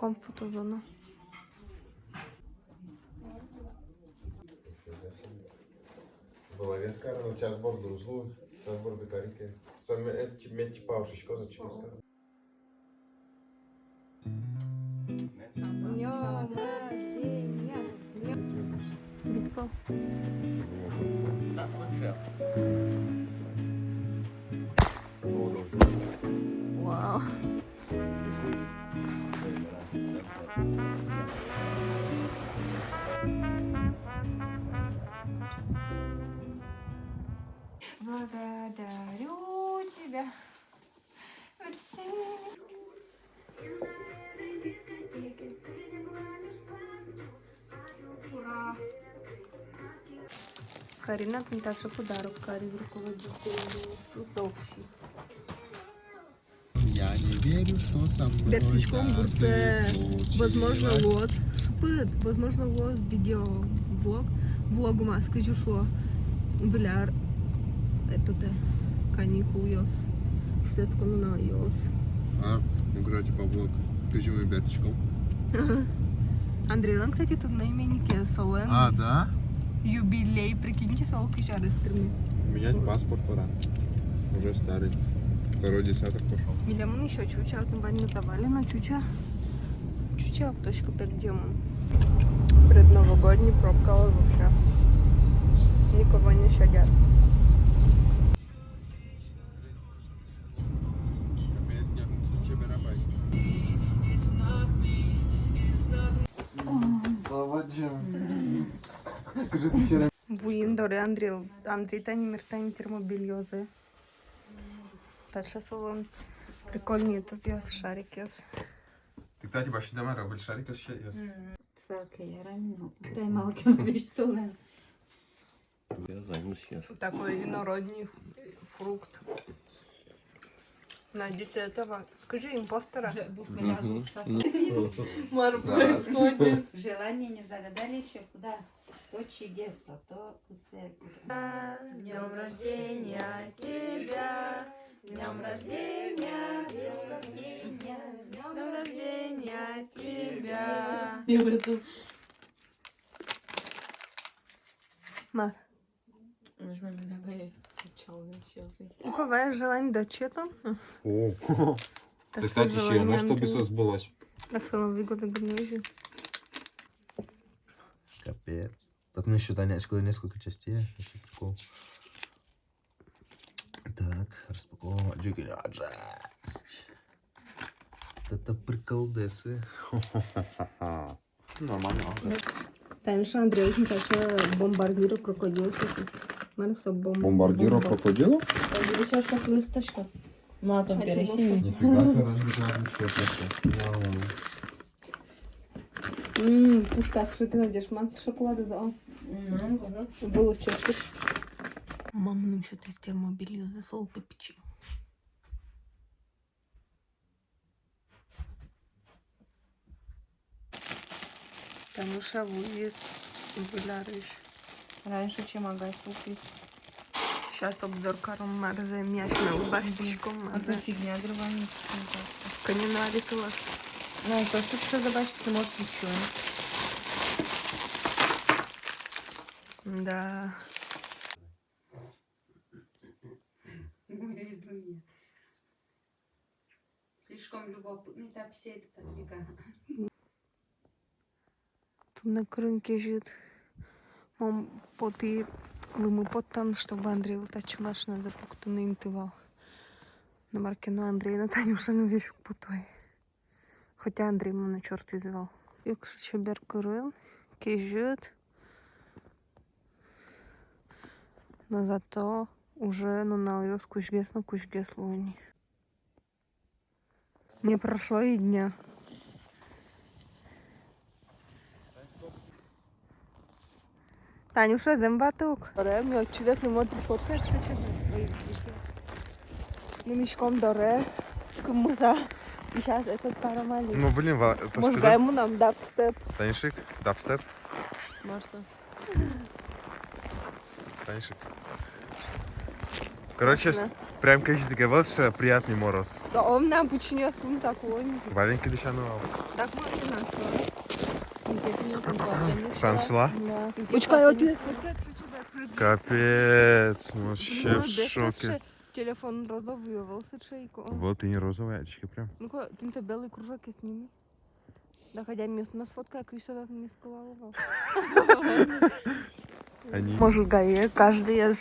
мішком в фотозону. Была вескара, но час борду узлу, час борду карике. Сам мети паушишко за ческара. Днем рождения! Битва. Вау. Благодарю тебя. Мерси. Ура! Карина Наташа подарок Кари руководителю общий. Я не верю, что со мной. Бертичком будет, возможно, вот. Возможно, вот видео-влог. Влогма, скажу, что, бля, это каникул йос. Что это кануна йос. Игра типа влог. Скажи мне Бертичком. Андрей, он, кстати, тут на именнике Солен. Да? Юбилей, прикиньте, солки жары страны. Менять паспорт пора. Уже старый. Второй десяток пошел. Милямон еще чуча, вот мы давали на чуча. Чуча, точка 5 демон. Предновогодний пробка вообще. Никого не щадят. Буин доре Андрей Тани Миртани термобильозы. Дальше салон. Прикольный этот яс шарик яс. Ты, кстати, почти дома робил шарик сейчас. Салка ярамino. Край малка вещь солен. Я займусь сейчас. Такой инородний фрукт. Найдите этого. Скажи импостера. Мар происходит. Желание не загадали еще куда? То чудеса, то кусек. С днем рождения тебя! С днем рождения! С днем рождения! С днем рождения тебя! И в этом. Мар, Нажмем на челси. у кого есть желание да что там? О, кстати, еще, ну чтобы сбылось. Так что выгода гнежи. Капец. Тут мы еще несколько частей. Вообще прикол. Так, распаковываем. Жесть. Это приколдесы. Нормально. Таня Андрей очень хочу бомбардира крокодил. Бомбардира крокодила? Еще шок-листочка. Матом пересини. Нифига себе, разбежали еще. Пушка, что ты найдешь? Манка шоколада, да? Было чашка. Мама нам что-то из термобелья засол по печи. Там уша будет гулярыш. Раньше, чем агай купить. Сейчас обзор каром марзе мясным башечком. А то фигня другая. Канинарий класс. Ну, то, что все забачится, может, ничего. Да. Слишком любопытный та все это века. Тут на крынке жит. Мам поти лымы потан, чтобы Андрей летач машина запукту на интывал. На маркину Андрей, но Танюша не вещу потой. Хотя Андрей ему на черт вызывал. Якщо беркурин, кижет. Но зато уже на ее кучгес лони. Не прошло и дня. Танюша, зембаток. Ми от чудесно можете сфоткатися. Мы мешком доре. Кому-то. И сейчас этот парамалик. Ну блин, это Может, ему нам дабстеп. Танишик, дабстеп. Марса. Танишик. Короче, Да. прям кажется, такая вот что приятный мороз. Да, он нам починил так лонь. Валенки дешану. Так можна нас. Шаншла? Да. Почекай, от я Капец, вообще в шоке. Телефон розовий, волосочейку. Вот и не розовые очки прям. Ну-ка, ты белый кружок я сними. Да, хотя место нас фотка, як сюда не сказала. Они... Можгає, кожен є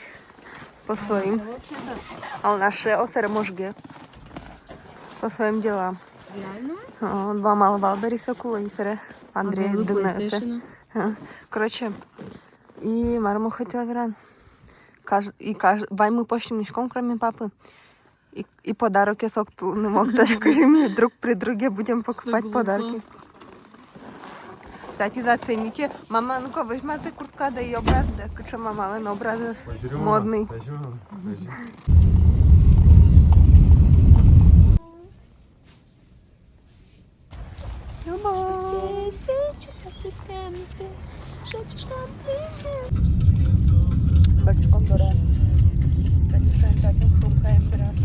по своїм. А у нас ще осере можги. По своїм ділам. Реально? Два мали Валберіса кулонсери. Андрій Денеце. Коротше, і Мармо хотіла віран. Вай ми пошли мішком, кроме папы. И подарок я сок не мог. Так скажи мне, друг при друге будем покупать подарки. Кстати, зацените. Мама, ну-ка, возьмите куртка, да и образ, да, что мама, але на образ модный. Бачком бере. Конечно, так хрумкаем раз.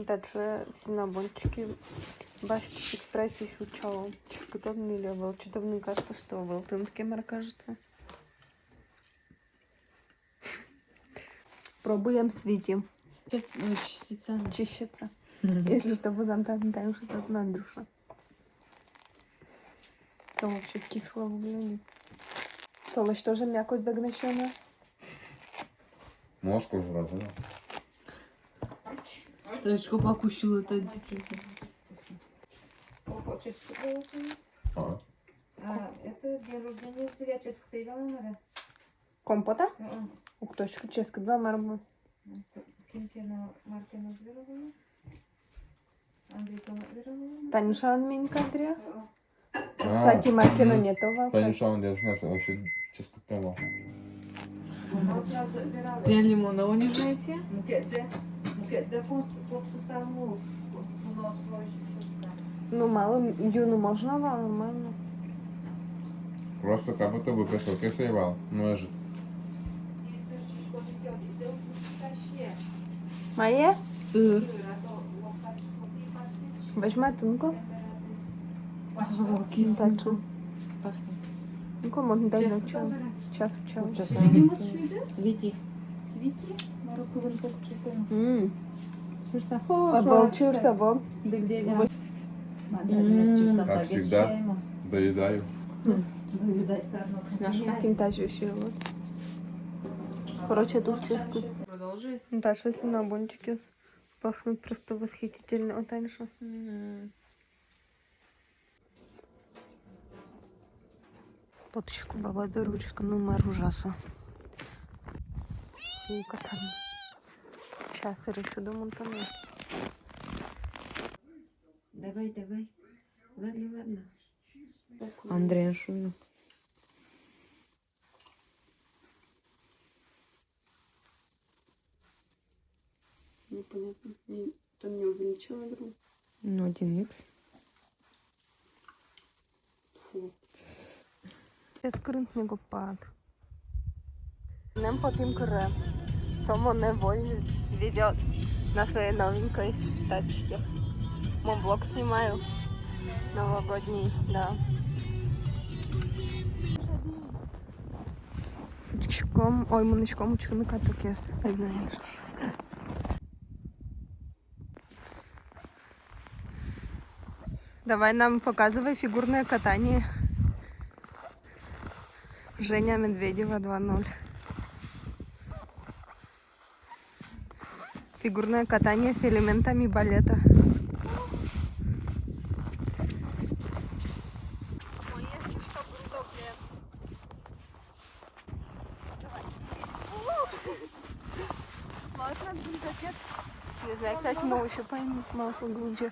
Także синабончики. Бачите, в экспрессе еще чало. Чекотовный левел. Что-то мне кажется, что Велтон Кемер кажется. Пробуем світі. Чиститься. Чищиться. Если что, будем там, что тут Андрюша. То вообще кисло в глине. Толочь тоже мякоть загнащена. Ножку зразу. Точку покушала, это действительно. Хочешь А. Это день рождения зрячески ты вела, компота? Ух, точка, ческа, два марму. Кінкіна Мартіна збирала. Андрійка збирала. Танюша Анменька, Андрія. А, Кстати, Маркина нетова. Танюша, он держался, вообще чисто тема. Я лимонного не знаете? Мукедзе покусану нос ложечка. Ну, мало, юну можно, а нормально. Просто как будто бы песок сливал. Ну, я же... Моє? Сыр. Возьмете, ну-ка. Кислоту. Пахнет. Ну-ка, можно дать на чай. Час в чай. Світі. А волчурся, вон. Как всегда, доедаю. Фінтазію ще вот. Короче, тут чисто. Продолжи. Дальше синабончики пахнут просто восхитительно. Вот Танюша. Поточку, баба, да ручка, номер ужаса. Сколько там? Сейчас я решу до Монтаны. Давай. Ладно. Андрей шумит. Непонятно. Ты не увеличила друг? Ну, 1х. Фу. Снігопад. Нам потім кре. Само неволь ведет на своей новенькой тачке. Монблок снимаю. Новогодний, да. Пучком, ой, моночком, ученика таке. Давай нам показывай фигурное катание. Женя Медведева 2:0. Фигурное катание с элементами балета. Не знаю, кстати, мы еще поймем, мало глубже.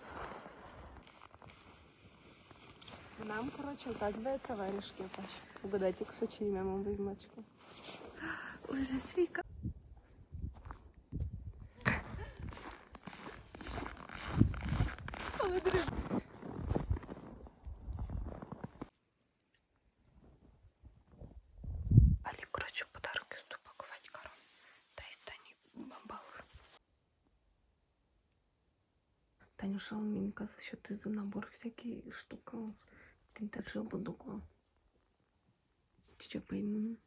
Нам, короче, указывается варежки. Угадайте, кто чье имя мама ведьмачка. Уже свика. Али, короче, подарок буду паковать, короче. Да Танюша Алминка, що ти за набор всякий штука. Ти теж будуко. Що по імені?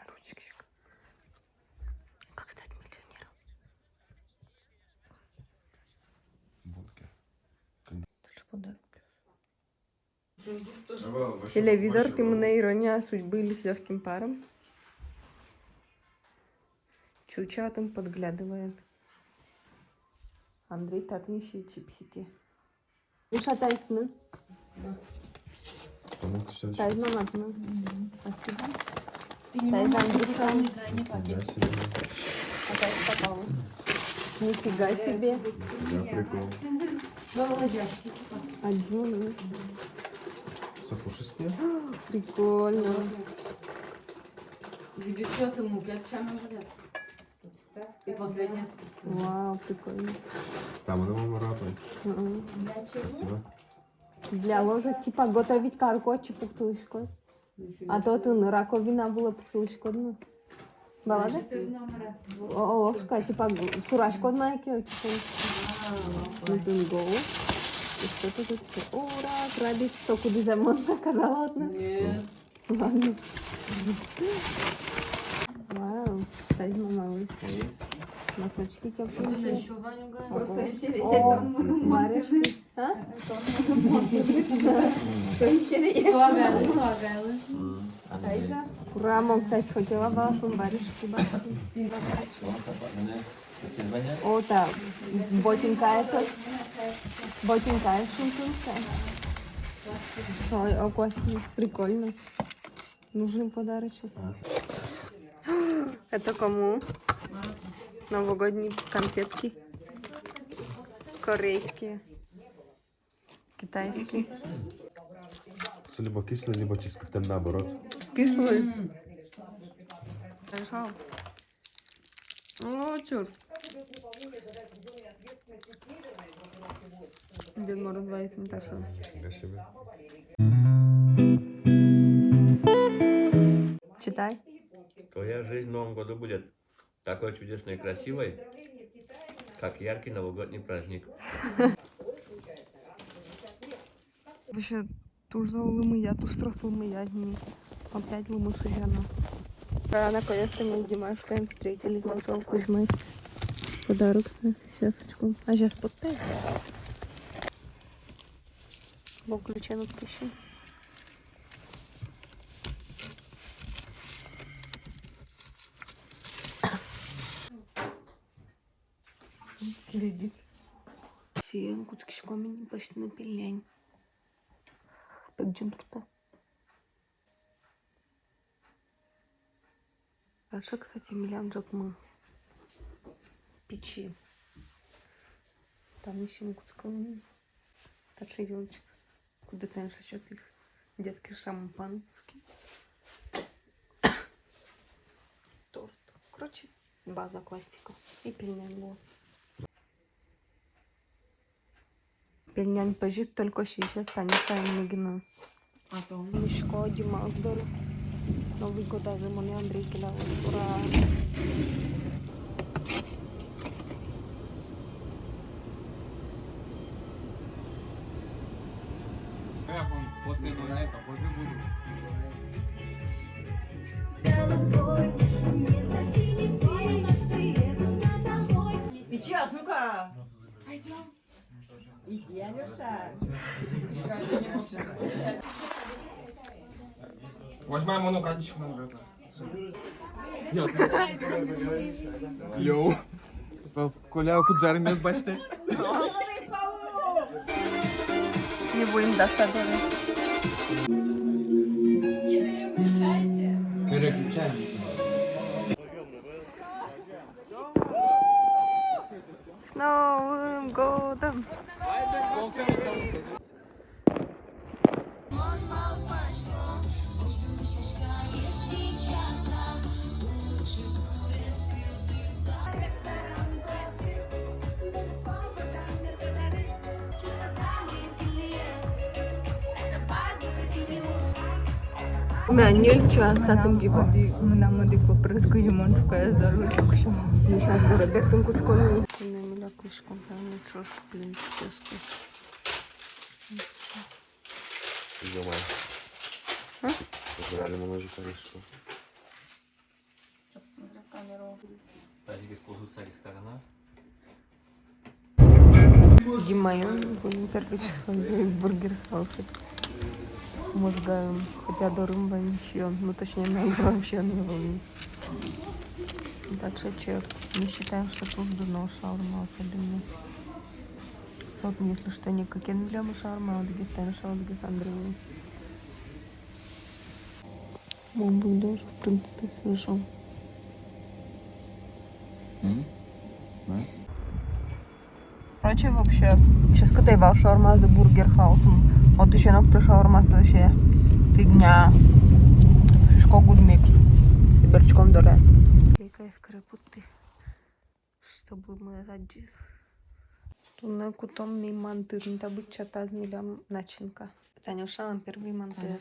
Ручки. Как стать миллионером? Бункер. Це ж подарок. Телевизор, Телевизор, ты мне ирония судьбы или с легким паром? Чуча там подглядывает. Андрей так не ищет чипсики. Миша, тайсны. Тайзна матна. Спасибо. Ты не Дай можешь нам купить дешевле. самый крайний пакет. Опять попала. Нифига себе. Да, прикол. Один. Сапушистые? Прикольно. Девятьсот ему, перчаном будет. И последнее спустя. Вау, прикольно. Там она вам рапает. Мгм. Спасибо. Для ложек типа готовить каркочи пуктулышко. А то ты раковина была пуктулышко. Ну. Балажа? Ложка, типа курашко однаки. Один гол. И что-то тут все. Ура, крабик, что куда замон наказала одна. Нет. Ладно. Вау, кстати, малыш. Носочки Буду теплые. еще Ваню О, варежки. А? Ура, кстати, хотела балашом варежки бачити. О, так, ботинка этот. Ботинка и шумтунка. Ой, окошник, прикольно. Нужен подарочек. Это кому? Новогодние конфетки. Корейские. Китайские. Либо кислый, либо чисто как-то наоборот. Кислый. Решал. О, черт. Дед Мороз 2 Наташа. Для себя. Читай. Твоя жизнь в Новом году будет такой чудесной и красивой, как яркий новогодний праздник. Вообще, туж залили я, туж тросили я дни. Опять лымы сужена. Наконец-то мы с Димашкой встретили Гонцов Кузьмы. Подарок на сесочку. А сейчас подпять. Бо ключа на пищу. Следит. Сиен кутки мені почти на пельнянь. Пекджин турта. Дальше, кстати, миллион мы печи. Там еще кутском. Старший девочек. Куда ты знаешь, что их детский шампанский. Торт. Короче, база классика. И пельнянь была. Пельнянь пожит только сейчас станет Мигина. А то. Мишко, Дима, здорово. Новый год даже мне Андрей кидал. Ура! После это позже буду. Сейчас, ну-ка. Пойдем. Иди, Алёша. Возьмемо ну кадичку на брата. Йоу. Колявку дзермес, бачите? Не будем досадовать. Не переключайте. Переключаємо. С Новым годом! Мен нельзя татым gibi. Мынамыды попрыскы жумончукая за ручку. Ну, сейчас Горобектом куском не. На милякушком, правильно, чушь, блин, честно. Ё-моё. А? Забрали мы ножик, конечно. Смотря в камеру. Тазик ползуца сторона. Димайон, будем первый число в Бургер Хаусе. Мозгаем, хотя дорым вообще, ну точнее, надо вообще не волнует. Так что чек, не считаем, что тут дурно шаурма особенно. Вот, если что, не какие для шаурма, вот где тенша, вот где Андрей. Мой бульдог, в принципе, слышал. Короче, вообще, сейчас катайвал шаурма за Бургер Хаусом. Вот еще нокто шаурма вообще фигня. Шишко гудмик. С перчиком доре. Лейка из карапуты. Чтобы мы раджис. Туна кутом ми мантыр. Не табыть чата с милям начинка. Таня шалам первый мантыр.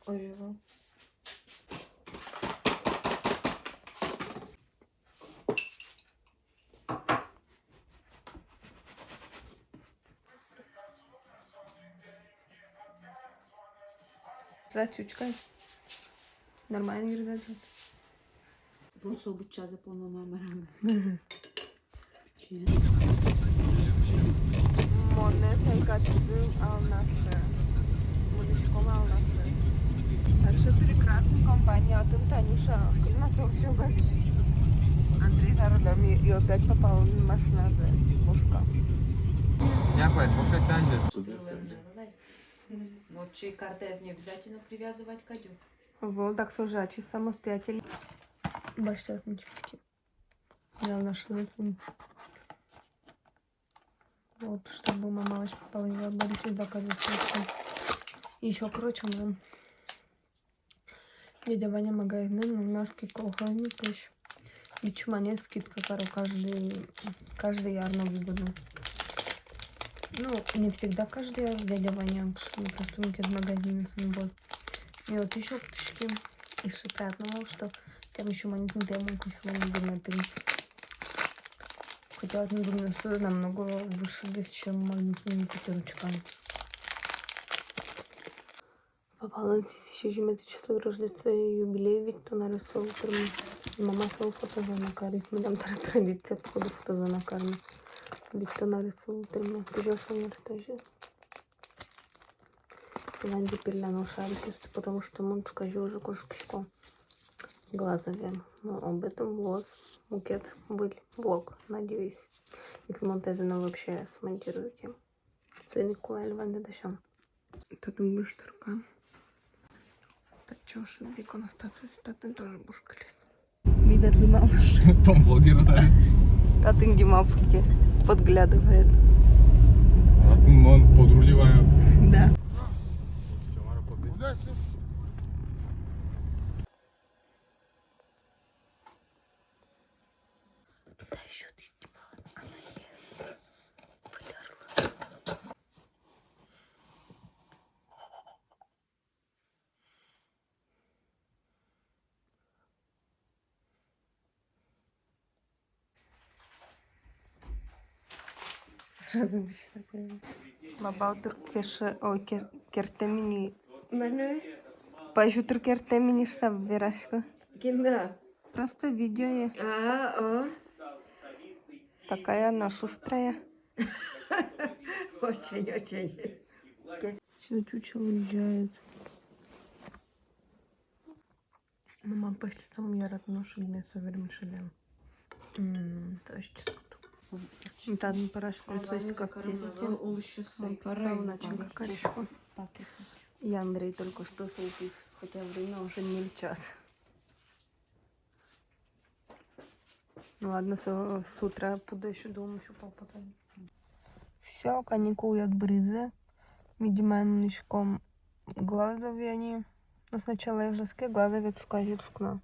Оживал. Затючкой. Нормально гирдать. Просто обуча за полно номерами. Монета и катюдым алнаше. Мудочком алнаше. Так что прекрасная компания. А тут Танюша. Нас все гачи. Андрей за рулем и опять попал в машину мушка. Някой, как даже. Вот чей кортез не обязательно привязывать кадю. Вот так сужачий самостоятельно. Баштятнички. Я нашла это. Вот, чтобы мама очень положила Борису доказывать. Еще, короче, нам дядя Ваня магазин, немножко колхозник еще. Ведь мне скидка, каждый ярно выгодно. Ну, не всегда каждый раз дядя Ваня, просто из магазина вот. И вот еще птички. И приятно, что там еще маленький демон купил на 3. Хотя вот, думаю, стоит намного выше, чем маленькими пятерочками. По балансі ще жмете 4 рождества юбілей від то нарисував утром. Мама свого фотозона карить. Ми там традиція походу фотозона карми. Від то нарисував утром. Ти же що не ртажи? Ванди пиляну шарики, потому что мунчка жужа кошечко глазове. Но об этом влог, букет был влог, надеюсь. Если монтажно вообще смонтируете. Це Николай Льван Дедащан. Та там буштерка. Так чого ж іконостасу стати теж бушкаліс. Привет, Лимал. Том блогер, да. Татын Димапки подглядывает. А ты он подруливаю. Да. Баба Туркеше, ой, кертемини. Мене? Пажу туркертемини штаб вирашка. Кінда. Просто видео я. О. Такая она шустрая. Очень. Все, чуча уезжает. Мама пошли там я ношу мясо вермишелем. Точно. Там порошку как начинка корешку. И Андрей только что соусис, хотя время уже не час. Ну ладно, с утра буду еще дома еще попадать. Все, каникулы от брызы. Видимо, мешком глазовые они. Но сначала я в жаске глазовые пускай шкна.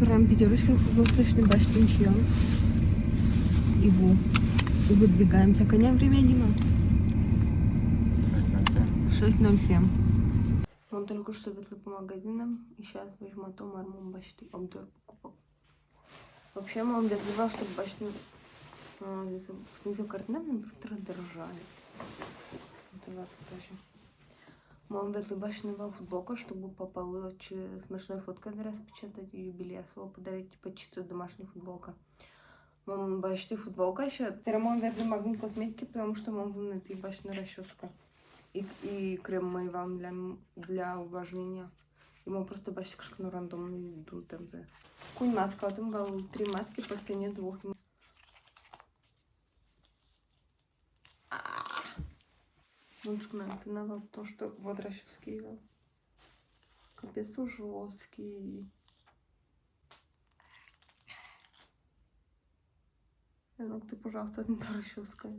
Вибираємо пятерочку, футболочный баштанчон. И выдвигаемся. Коня время, Дима. 6:07. Он только что вышел по магазинам. И сейчас возьму то мармон башты. Обзор покупок. Вообще, мама безливала, чтобы башню снизу картинами просто раздражали. Это вот тоже. Мама безлибашнила футболку, чтобы попала очень смешная фотка распечатать и юбилей свого подарить, типа чисто домашняя футболка. Мама бачите футболка еще. Теперь мама везли магнит косметики, потому что мама внутри бачная расческа. И крем моим для увлажнения. И мама просто бачит шкану рандомно идут там за. Кунь маска, а там было 3 маски по цене 2. Мужик наценовал то, что вот расчески. Капец жесткий. Ну, ты, пожалуйста, не расческа.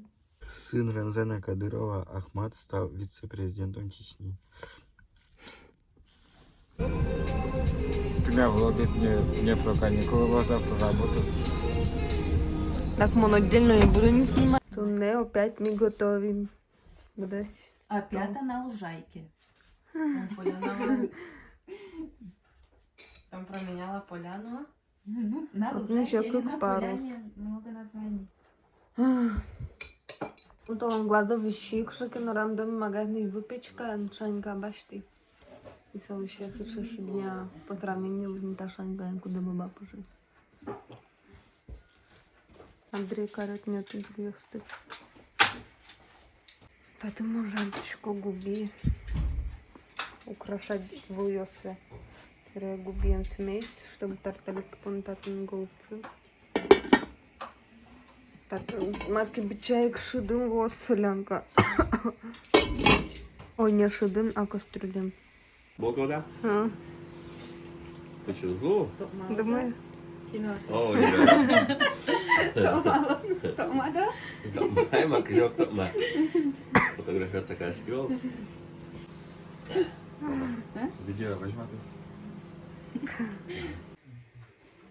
Сын Рамзана Кадырова Ахмад стал вице-президентом Чечни. Тебя влогит не про каникулы, глаза про работу. Так, мон отдельно не буду не снимать. Тунне опять мы готовим. Опять на лужайке. Там поляна. Там променяла поляну. Ну, на Вот лужайке еще или как на пару. поляне. Много названий. Вот он глазовый щик, что на рандом магазин выпечка, шанька башты. И совещая суши дня по сравнению с не та шанька, куда баба пожить. Андрей карет нет интервью стоит. Тати можанточку губи украшать вуёсы. Губien смесь, чтобы тарталетка понтатын голубцы. Так, матки бичаек шыдын вот солянка. Ой, не шыдын, а кастрюлен. Болгода? А, Ты что, зло? думаю, О, да. Тома, да? Ай, макрёк, тома. Фотография такая съел. Видео возьму.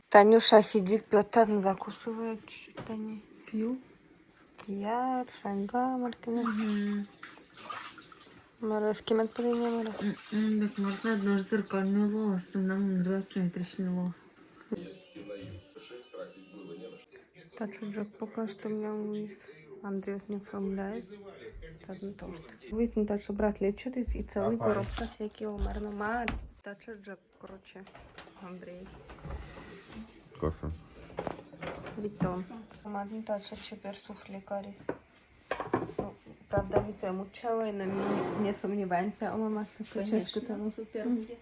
Танюша сидит, пьет, закусывает чуть-чуть, Таня. Пью. Кияр, шаньга, Маркина. Мара, с кем это не мара? Так можно одно зеркальное волосы, нам асимметричного. Тачу пока что у меня вниз. Андрей не оформляет. Так, не то. Выйти дальше брат лечит и целый коробка всякие омарно. Мар, тачу Джек, короче, Андрей. Кофе. Витон. Мадин тачу чупер суфли карис. Правда, вице мучала и нам не сомневаемся. О, мама, что качает там. Супер будет.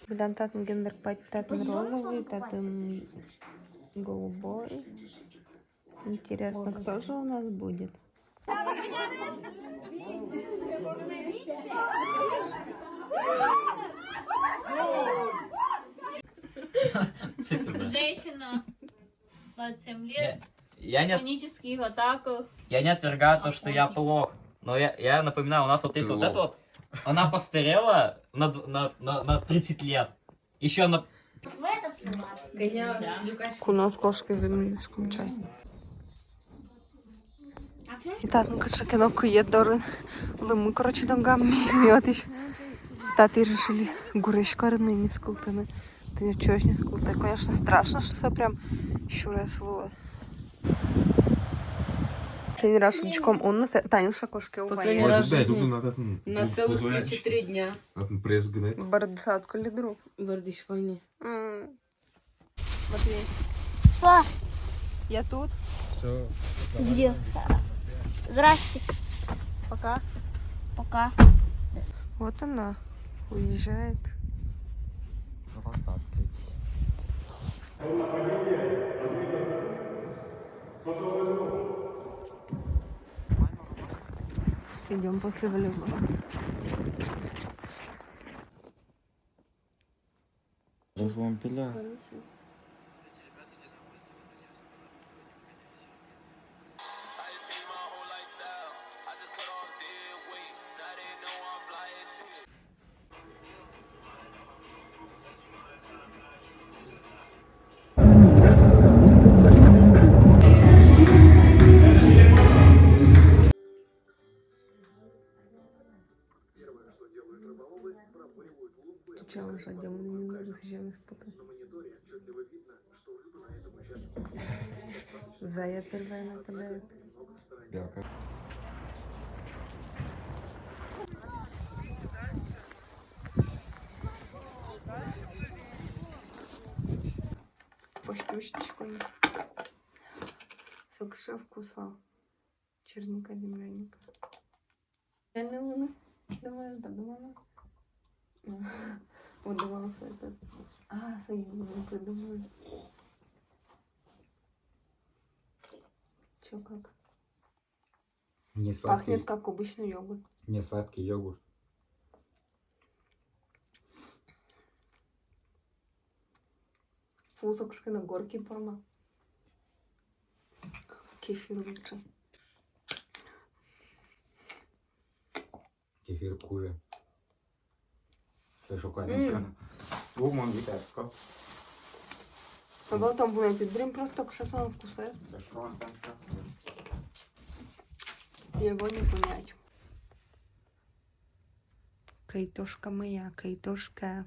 Блин, татен гендер пать, татен розовый, татен голубой. Интересно, кто же у нас будет? Женщина 27 лет, Я в не, панических атаках. я не отвергаю то, что я плох. Но я напоминаю, у нас вот есть вот это вот. Она постарела на 30 лет. Еще она... В этот салат. Куно с кошкой в английском чай. А все, И так, ну, кашакино куедоры. Мы, короче, донгам мётыш. Таты решили гуречка не скулпины. Ты ничего не скулпы. Конечно, страшно, что прям щура сволос. Последний раз шучком он нас Танюша кошки Последний увоняет. раз в жизни. На целых 3-4 дня. Пресс гнет. Бардасатка ли друг? Бардишкони. Матвей. Что? Я тут. Все. Где? Здрасте. Пока. Пока. Вот она уезжает. Идем после волейбола. Развампиля. Зараз ще не спутаю. Зая первая нападает. Белка. По штучечку. Сокша вкуса. Черника, земляника. Реально луна? Думаешь, да, думала? Вот думала, что это... союз мы придумали. Чё, как? Не Пахнет как обычный йогурт. не сладкий йогурт. Фу, на горки форма. Кефир лучше. Кефір хуже. Все шоколадне. Гумон вітецько. А потом будет дрим просто к шасану вкуса. Це шоколадне. Его не понять. Кайтошка моя, кайтошка.